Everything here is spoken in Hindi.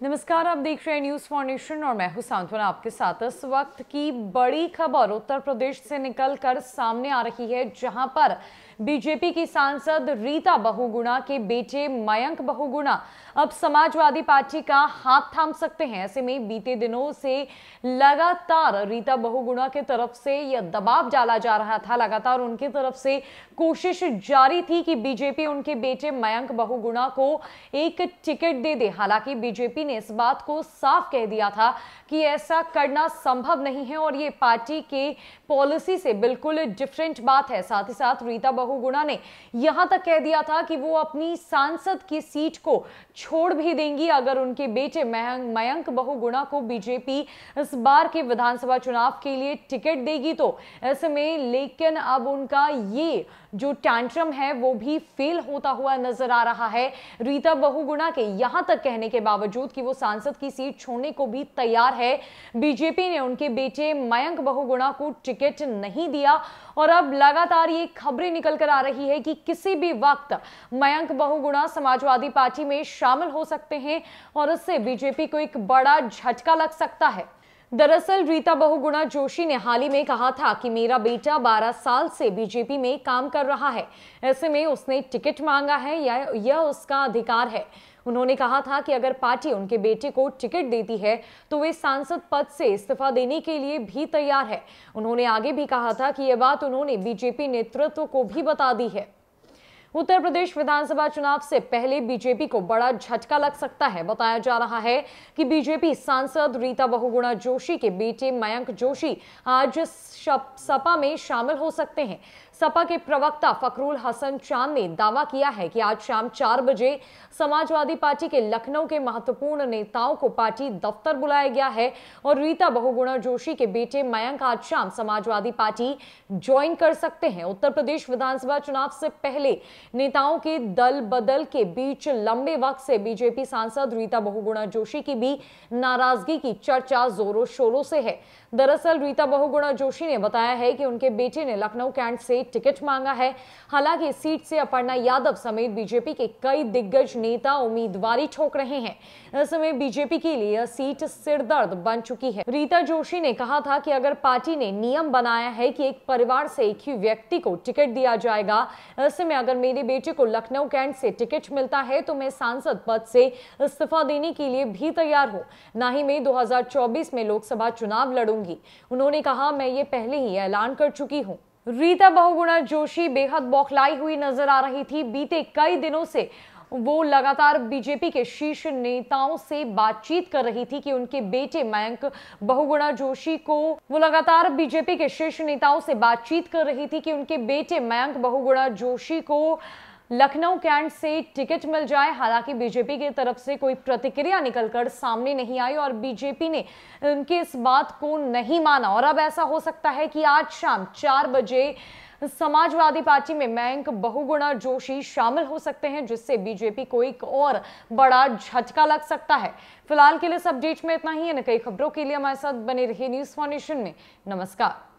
नमस्कार, आप देख रहे हैं न्यूज फाउंडेशन और मैं हूं सांत्वना आपके साथ। इस वक्त की बड़ी खबर उत्तर प्रदेश से निकलकर सामने आ रही है, जहां पर बीजेपी की सांसद रीता बहुगुणा के बेटे मयंक बहुगुणा अब समाजवादी पार्टी का हाथ थाम सकते हैं। ऐसे में बीते दिनों से लगातार रीता बहुगुणा की तरफ से यह दबाव डाला जा रहा था, लगातार उनकी तरफ से कोशिश जारी थी कि बीजेपी उनके बेटे मयंक बहुगुणा को एक टिकट दे दे। हालांकि बीजेपी ने इस बात को साफ कह दिया था कि ऐसा करना संभव नहीं है और ये पार्टी के पॉलिसी से बिल्कुल डिफरेंट बात है। साथ ही साथ रीता बहुगुणा ने यहां तक कह दिया था कि वो अपनी सांसद की सीट को छोड़ भी देंगी अगर उनके बेटे मयंक बहुगुणा को बीजेपी इस बार के विधानसभा चुनाव के लिए टिकट देगी तो। ऐसे में लेकिन अब उनका ये जो टैंट्रम है वो भी फेल होता हुआ नजर आ रहा है। रीता बहुगुणा के यहां तक कहने के बावजूद कि वो सांसद की सीट छोड़ने को भी तैयार है, बीजेपी ने उनके बेटे मयंक बहुगुणा को टिकट नहीं दिया और अब लगातार ये खबरें निकल कर आ रही है कि किसी भी वक्त मयंक बहुगुणा समाजवादी पार्टी में शामिल हो सकते हैं और इससे बीजेपी को एक बड़ा झटका लग सकता है। दरअसल रीता बहुगुणा जोशी ने हाल ही में कहा था कि मेरा बेटा 12 साल से बीजेपी में काम कर रहा है, ऐसे में उसने टिकट मांगा है, यह उसका अधिकार है। उन्होंने कहा था कि अगर पार्टी उनके बेटे को टिकट देती है तो वे सांसद पद से इस्तीफा देने के लिए भी तैयार है। उन्होंने आगे भी कहा था कि यह बात उन्होंने बीजेपी नेतृत्व को भी बता दी है। उत्तर प्रदेश विधानसभा चुनाव से पहले बीजेपी को बड़ा झटका लग सकता है। बताया जा रहा है कि बीजेपी सांसद रीता बहुगुणा जोशी के बेटे मयंक जोशी आज सपा में शामिल हो सकते हैं। सपा के प्रवक्ता फखरुल हसन चांद ने दावा किया है कि आज शाम 4 बजे समाजवादी पार्टी के लखनऊ के महत्वपूर्ण नेताओं को पार्टी दफ्तर बुलाया गया है और रीता बहुगुणा जोशी के बेटे मयंक आज शाम समाजवादी पार्टी ज्वाइन कर सकते हैं। उत्तर प्रदेश विधानसभा चुनाव से पहले नेताओं के दल बदल के बीच लंबे वक्त से बीजेपी सांसद रीता बहुगुणा जोशी की भी नाराजगी की चर्चा जोरों शोरों से है। दरअसल रीता बहुगुणा जोशी ने बताया है कि उनके बेटे ने लखनऊ कैंट से टिकट मांगा है। हालांकि इस सीट से अपर्णा यादव समेत बीजेपी के कई दिग्गज नेता उम्मीदवारी ठोक रहे हैं। इस समय बीजेपी के लिए यह सीट सिरदर्द बन चुकी है। रीता जोशी ने कहा था कि अगर पार्टी ने नियम बनाया है कि एक परिवार से एक ही व्यक्ति को टिकट दिया जाएगा, ऐसे में अगर मेरे बेटे को लखनऊ कैंट से टिकट मिलता है तो मैं सांसद पद से इस्तीफा देने के लिए भी तैयार हूं, ना ही मैं 2024 में लोकसभा चुनाव लड़ूंगी। उन्होंने कहा, मैं ये पहले ही ऐलान कर चुकी हूं। रीता बहुगुणा जोशी बेहद बौखलाई हुई नजर आ रही थी। बीते कई दिनों से वो लगातार बीजेपी के शीर्ष नेताओं से बातचीत कर रही थी कि उनके बेटे मयंक बहुगुणा जोशी को वो लगातार बीजेपी के शीर्ष नेताओं से बातचीत कर रही थी कि उनके बेटे मयंक बहुगुणा जोशी को लखनऊ कैंट से टिकट मिल जाए। हालांकि बीजेपी की तरफ से कोई प्रतिक्रिया निकलकर सामने नहीं आई और बीजेपी ने उनकी इस बात को नहीं माना और अब ऐसा हो सकता है कि आज शाम 4 बजे समाजवादी पार्टी में मयंक बहुगुणा जोशी शामिल हो सकते हैं, जिससे बीजेपी को एक और बड़ा झटका लग सकता है। फिलहाल के लिए इस अपडेट में इतना ही है। कई खबरों के लिए हमारे साथ बने रहिए न्यूज फाउंडेशन में। नमस्कार।